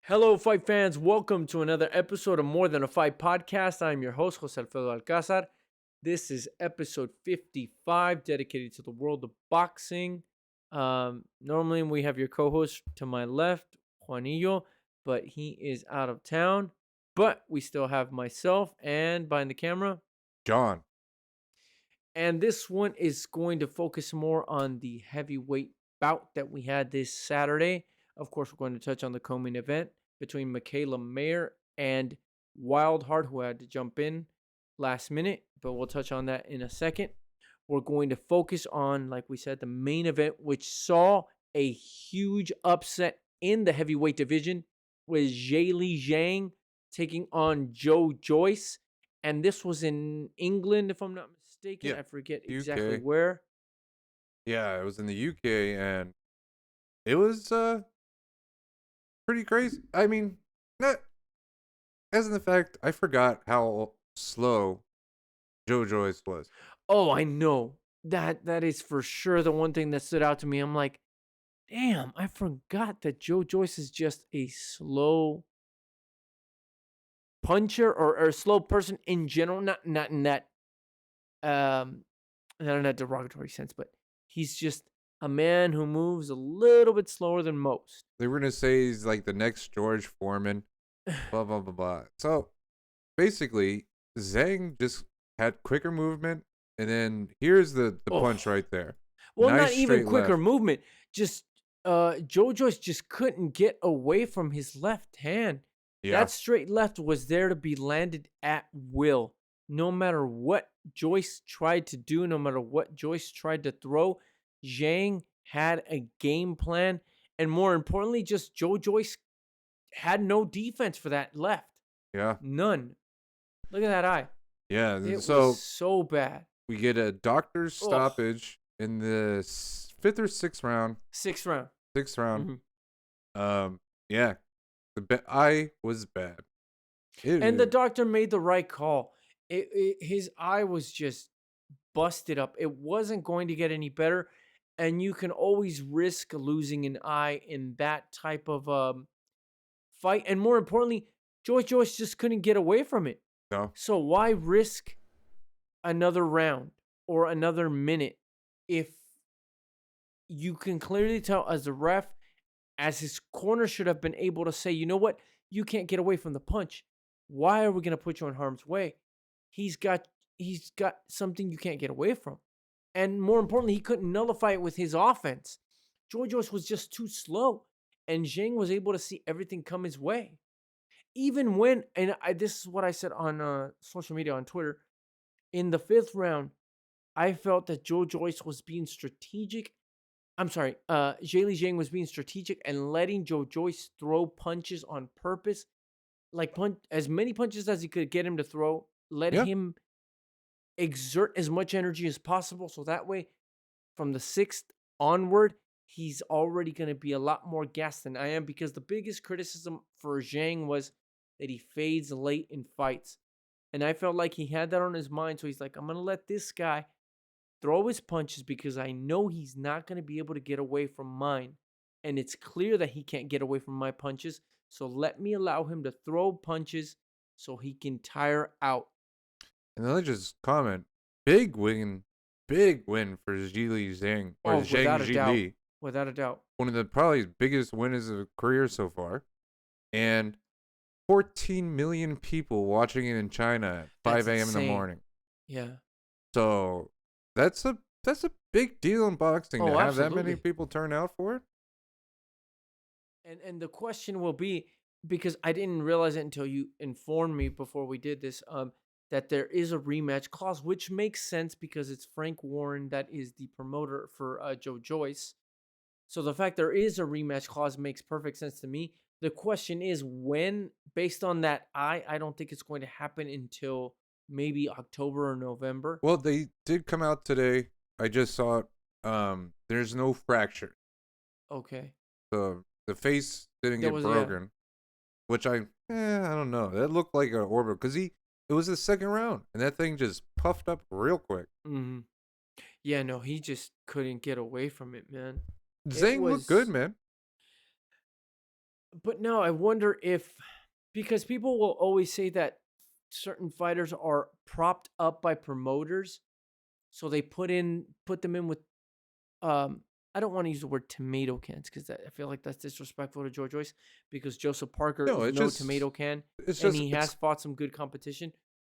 Hello, fight fans. Welcome to another episode of More Than a Fight podcast. I'm your host, Jose Alfredo Alcázar. This is episode 55, dedicated to the world of boxing. Normally, we have your co host to my left, Juanillo, but he is out of town. But we still have myself and behind the camera. John. And this one is going to focus more on the heavyweight bout that we had this Saturday. Of course, we're going to touch on the co-main event between Mikaela Mayer and Wildheart, who had to jump in last minute, but we'll touch on that in a second. We're going to focus on, like we said, the main event, which saw a huge upset in the heavyweight division with Zhang taking on Joe Joyce. And this was in England, if I'm not mistaken. Yeah, I forget exactly UK. where. Yeah, it was in the UK and it was pretty crazy. I mean, not as in the fact I forgot how slow Joe Joyce was. Oh, I know. That is for sure the one thing that stood out to me. I'm like, damn, I forgot that Joe Joyce is just a slow puncher or a slow person in general. Not in that um not in that derogatory sense, but he's just a man who moves a little bit slower than most. They were gonna say he's like the next George Foreman, blah blah blah blah. So basically, Zhang just had quicker movement, and then here's the Oh, punch right there. well, not Nice even straight quicker left. movement. Just Joe Joyce just couldn't get away from his left hand. Yeah, That straight left was there to be landed at will. No matter what Joyce tried to do, no matter what Joyce tried to throw, Zhang had a game plan. And more importantly, just Joe Joyce had no defense for that left. yeah, None. Look at that eye. yeah. And It was so so bad. we get a doctor's Oh, stoppage in the fifth or sixth round. sixth round. Sixth round. hmm Yeah, eye was bad. And the It, doctor made the right call. His eye was just busted up. It wasn't going to get any better. And you can always risk losing an eye in that type of fight. And more importantly, Joyce just couldn't get away from it. no, So why risk another round or another minute if you can clearly tell as a ref, as his corner should have been able to say, you know what, you can't get away from the punch. Why are we going to put you in harm's way? He's got something you can't get away from. And more importantly, he couldn't nullify it with his offense. Joyce was just too slow. And Zhang was able to see everything come his way. Even when, this is what I said on social media, on Twitter, in the fifth round, I felt that Joe Joyce was being strategic. I'm sorry, Zhang was being strategic and letting Joe Joyce throw punches on purpose. Like punch as many punches as he could get him to throw. Let yeah. him exert as much energy as possible. So that way, from the sixth onward, he's already going to be a lot more gassed than I am, because the biggest criticism for Zhang was that he fades late in fights. And I felt like he had that on his mind. So he's like, I'm going to let this guy throw his punches because I know he's not going to be able to get away from mine. And it's clear that he can't get away from my punches. So let me allow him to throw punches so he can tire out. And then I just comment, big win for Zhilei Zhang or Oh, Zhang without a doubt. Zhilei. Without a doubt. One of the probably biggest wins of his career so far, and 14 million people watching it in China at That's 5 a.m. in the insane. morning. Yeah. So that's a big deal in boxing Oh, to have that many absolutely. people turn out for it. And the question will be, because I didn't realize it until you informed me before we did this, that there is a rematch clause, which makes sense because it's Frank Warren that is the promoter for Joe Joyce. So the fact there is a rematch clause makes perfect sense to me. The question is when. Based on that, I don't think it's going to happen until maybe October or November. Well, they did come out today. I just saw it. There's no fracture. Okay. The face didn't There get was, yeah. broken, which I don't know. That looked like an orbital because it was the second round and that thing just puffed up real quick. hmm Yeah, no, he just couldn't get away from it, man. It Zhang looked good, was man. But no, I wonder if, because people will always say that certain fighters are propped up by promoters, so they put them in with um I don't want to use the word tomato cans because I feel like that's disrespectful to Joe Joyce, because Joseph Parker No, is no tomato can it's and just he it's has fought some good competition.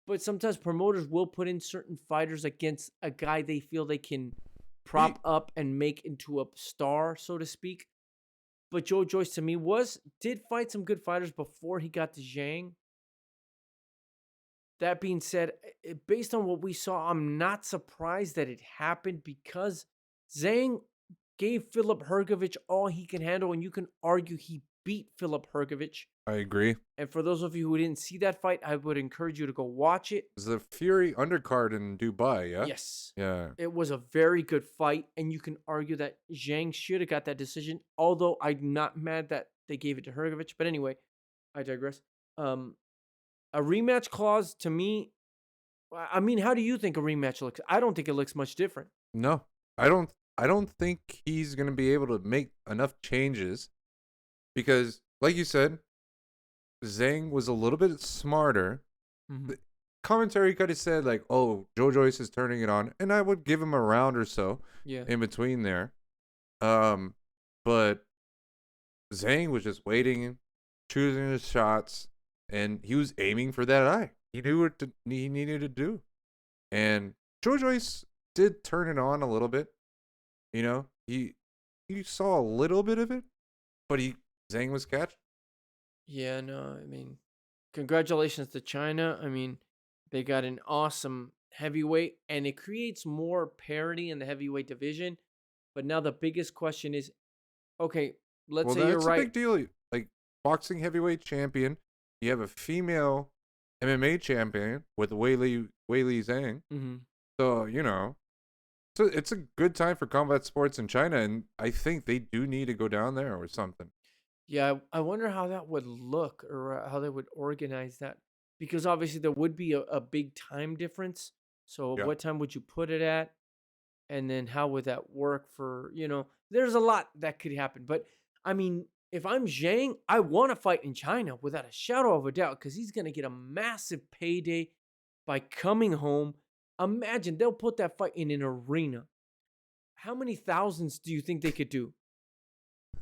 But sometimes promoters will put in certain fighters against a guy they feel they can we prop up and make into a star, so to speak. But Joe Joyce to me was did fight some good fighters before he got to Zhang. That being said, based on what we saw, I'm not surprised that it happened because Zhang gave Philip Hergovich all he can handle, and you can argue he beat Philip Hergovich. I agree. And for those of you who didn't see that fight, I would encourage you to go watch it. It's the Fury undercard in Dubai, yeah? Yes, Yeah. it was a very good fight, and you can argue that Zhang should have got that decision. Although I'm not mad that they gave it to Hergovich. But anyway, I digress. Um, a rematch clause to me. I mean, how do you think a rematch looks? I don't think it looks much different. No. I don't think he's gonna be able to make enough changes because like you said, Zhang was a little bit smarter. Mm-hmm. The commentary could have said like, "Oh, Joe Joyce is turning it on," and I would give him a round or so Yeah. in between there. Um, but Zhang was just waiting, choosing his shots, and he was aiming for that eye. He knew what he needed to do, and Joe Joyce did turn it on a little bit. You know, he saw a little bit of it, but Zhang was catching. Yeah, no, I mean, congratulations to China. I mean, they got an awesome heavyweight, and it creates more parity in the heavyweight division. But now the biggest question is, okay, let's Well, say you're that's a right. big deal. Like boxing heavyweight champion, you have a female MMA champion with Weili Zhang. Mm-hmm. So so it's a good time for combat sports in China, and I think they do need to go down there or something. Yeah, I wonder how that would look, or how they would organize that, because obviously there would be a big time difference. So Yeah, what time would you put it at? And then how would that work for, there's a lot that could happen. But I mean, if I'm Zhang, I want to fight in China without a shadow of a doubt, because he's going to get a massive payday by coming home. Imagine they'll put that fight in an arena. How many thousands do you think they could do?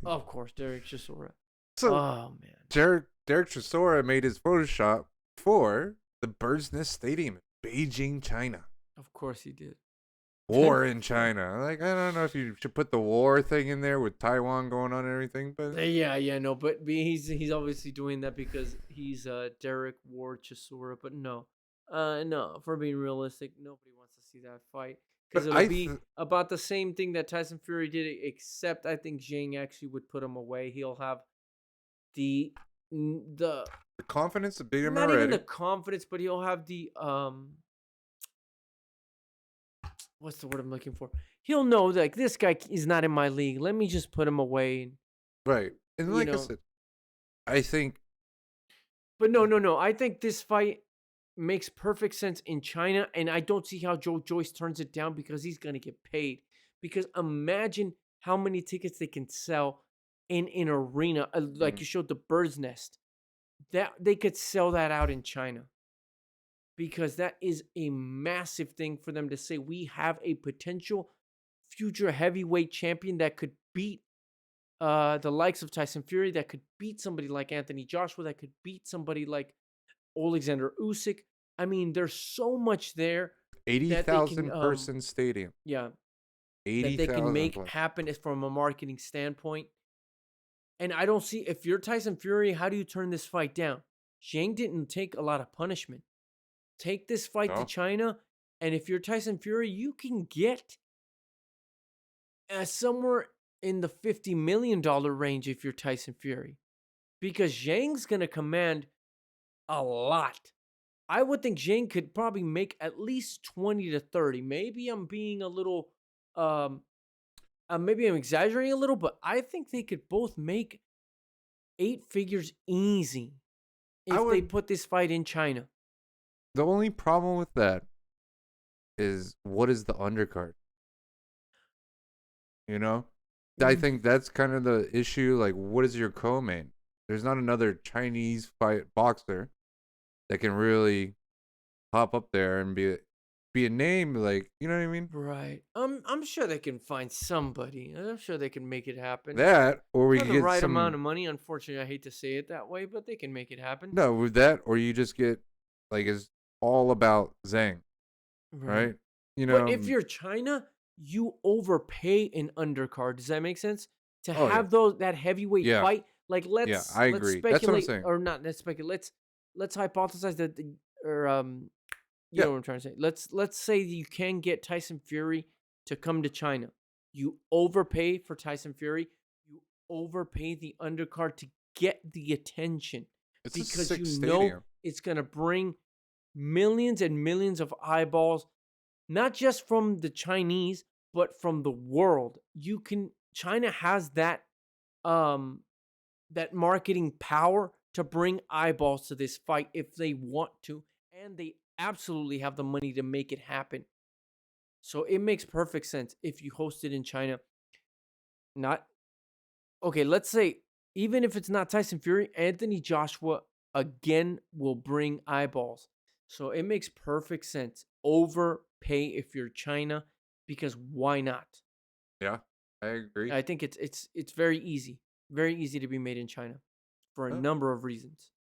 Of course, Derek Chisora. so Oh man. Derek Chisora made his Photoshop for the Bird's Nest Stadium in Beijing, China. Of course he did. War in China. Like I don't know if you should put the war thing in there with Taiwan going on and everything, but Yeah, no, but he's obviously doing that because he's Derek Ward Chisora. But no, no, for being realistic, nobody wants to see that fight, because but it'll be about the same thing that Tyson Fury did, except I think Zhang actually would put him away. He'll have the the the confidence to beat him not even already. the confidence, but he'll have the what's the word I'm looking for? He'll know, like, this guy is not in my league. Let me just put him away. Right. And You like I know, said, I think but no. I think this fight makes perfect sense in China, and I don't see how Joe Joyce turns it down, because he's gonna get paid. Because imagine how many tickets they can sell in an arena, like mm, you showed the Bird's Nest. That they could sell that out in China, because that is a massive thing for them to say we have a potential future heavyweight champion that could beat the likes of Tyson Fury, that could beat somebody like Anthony Joshua, that could beat somebody like Alexander Usyk. I mean, there's so much there that they can, 80,000 person stadium. yeah, that they can 80,000 make plus. happen is from a marketing standpoint. And I don't see, if you're Tyson Fury, how do you turn this fight down? Zhang didn't take a lot of punishment. Take this fight to No. China, and if you're Tyson Fury, you can get somewhere in the $50 million range if you're Tyson Fury, because Zhang's gonna command a lot. I would think Zhang could probably make at least 20 to 30. Maybe I'm being a little, um, maybe I'm exaggerating a little, but I think they could both make 8 figures easy I if they would put this fight in China. the only problem with that is what is the undercard? You know? I Mm, think that's kind of the issue. Like, what is your co-main? there's not another Chinese fight boxer that can really pop up there and be a name, like, you know what I mean? Right. I'm sure they can find somebody. I'm sure they can make it happen. That, or we For could the get right amount some. of money. Unfortunately, I hate to say it that way, but they can make it happen. No, with that, or you just get like it's all about Zhang, Right. right? You But know, if you're China, you overpay an undercard. Does that make sense? To oh yeah, have those that heavyweight yeah, fight, like yeah, let's I let's agree. That's what I'm speculate saying. or not let's speculate. Let's hypothesize that or you Yeah, know what I'm trying to say. Let's say you can get Tyson Fury to come to China. You overpay for Tyson Fury. You overpay the undercard to get the attention it's a because you sick know stadium. it's going to bring millions and millions of eyeballs, not just from the Chinese, but from the world. China has um that marketing power to bring eyeballs to this fight if they want to, and they absolutely have the money to make it happen. So it makes perfect sense if you host it in China. Not okay, let's say even if it's not Tyson Fury, Anthony Joshua again will bring eyeballs. So it makes perfect sense. Overpay if you're China because why not? Yeah, I agree. I think it's very easy. Very easy to be made in China for a Uh, number of reasons.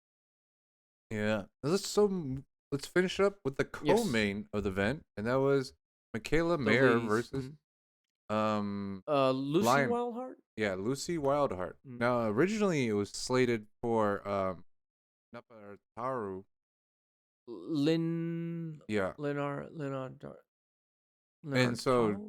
yeah, let's finish up with the Yes. co-main of the event, and that was Michaela The Mayer ladies. versus um Lucy Lion. Wildheart? Yeah, Lucy Wildheart. Mm. Now, originally it was slated for Napataru. Lin Yeah, and Leonard so Tao?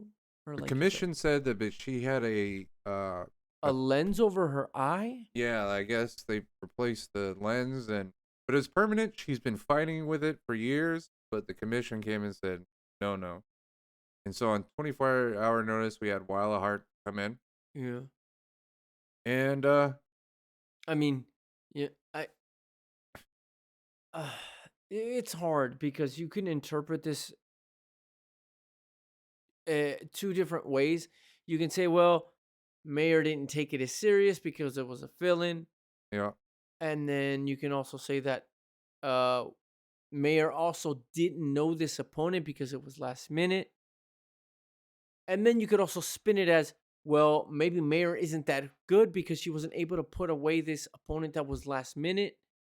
Or the like it's commission said that she had a a lens over her eye? yeah, I guess they replaced the lens, and but it's permanent. She's been fighting with it for years, but the commission came and said no, no. And so on 24-hour notice, we had Wildheart come in, Yeah. and I mean, yeah, uh, it's hard because you can interpret this two different ways. You can say, well, Mayer didn't take it as serious because it was a fill-in, yeah, and then you can also say that uh, Mayer also didn't know this opponent because it was last minute, and then you could also spin it as, well, maybe Mayer isn't that good because she wasn't able to put away this opponent that was last minute.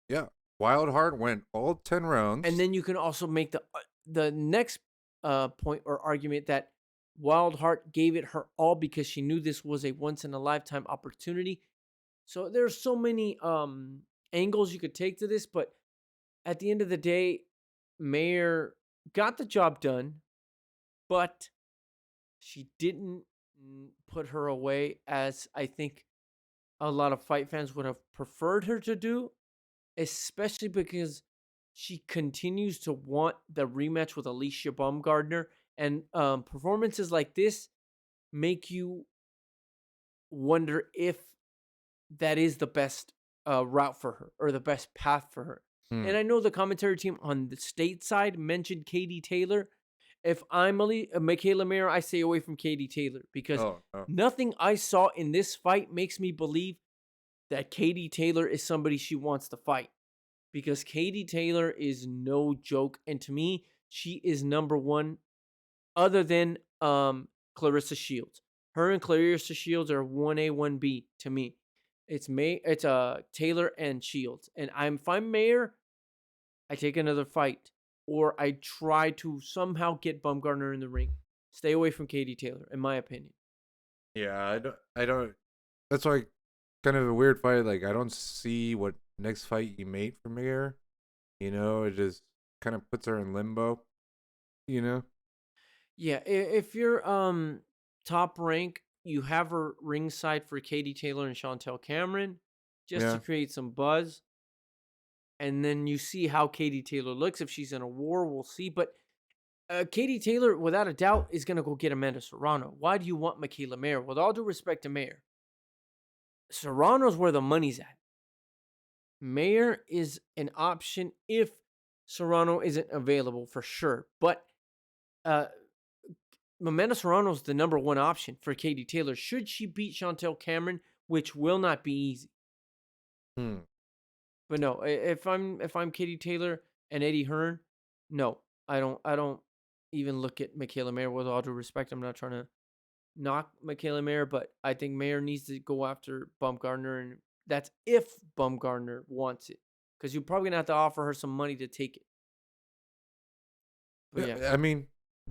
yeah. Wildheart went all 10 And rounds. then you can also make the next point or argument that Wildheart gave it her all because she knew this was a once in a lifetime opportunity. So there's so many angles you could take to this, but at the end of the day, Mayer got the job done, but she didn't put her away as I think a lot of fight fans would have preferred her to do, especially because she continues to want the rematch with Alicia Baumgardner, and performances like this make you wonder if that is the best route for her or the best path for her. Hmm. And I know the commentary team on the state side mentioned Katie Taylor. If I'm Michaela Mayer, I stay away from Katie Taylor because Oh, oh. nothing I saw in this fight makes me believe that Katie Taylor is somebody she wants to fight, because Katie Taylor is no joke, and to me, she is number one, other than Clarissa Shields. Her and Clarissa Shields are 1A, 1B to me. It's Taylor and Shields. And if I'm Mayer, I take another fight. Or I try to somehow get Bumgarner in the ring. Stay away from Katie Taylor, in my opinion. Yeah, I don't. That's why kind of a weird fight. Like, I don't see what next fight you made for Mayer. You know, it just kind of puts her in limbo. You know? Yeah, if you're top rank, you have her ringside for Katie Taylor and Chantel Cameron just to Yeah. create some buzz. And then you see how Katie Taylor looks. If she's in a war, we'll see. But Katie Taylor, without a doubt, is going to go get Amanda Serrano. Why do you want Mikaela Mayer? With all due respect to Mayer, Serrano's where the money's at. Mayer is an option if Serrano isn't available for sure. But uh, Amanda Serrano's the number one option for Katie Taylor should she beat Chantel Cameron, which will not be easy. Hmm. But no, if I'm Katie Taylor and Eddie Hearn, no, I don't even look at Mikaela Mayer. With all due respect, I'm not trying to knock Mikaela Mayer, but I think Mayer needs to go after Bumgarner, and that's if Bumgarner wants it, because you're probably gonna have to offer her some money to take it. But Yeah, yeah, I mean,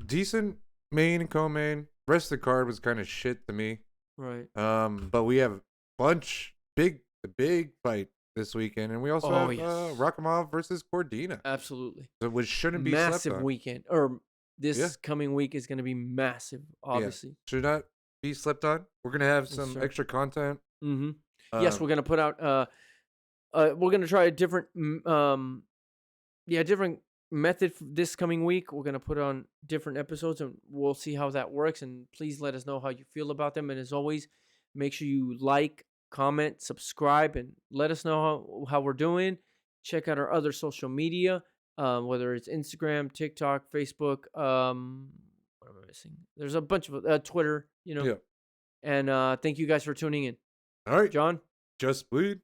decent main and co-main. Rest of the card was kind of shit to me. right. But we have the big fight this weekend, and we also Oh have yes, Rakhimov versus Cordina, absolutely. so which shouldn't be slept Massive on. weekend, or Yeah, this coming week is gonna be massive. yeah, Obviously, should not be slept on. We're gonna have yes, some sir. extra content. Mm-hmm. Yes, Um, we're gonna put out. We're gonna try a different yeah, different method this coming week. We're gonna put on different episodes, and we'll see how that works. And please let us know how you feel about them. And as always, make sure you like, comment, subscribe, and let us know how we're doing. Check out our other social media, whether it's Instagram, TikTok, Facebook. What am I missing? There's a bunch of Twitter. yeah. And thank you guys for tuning in, All right, John. just bleed.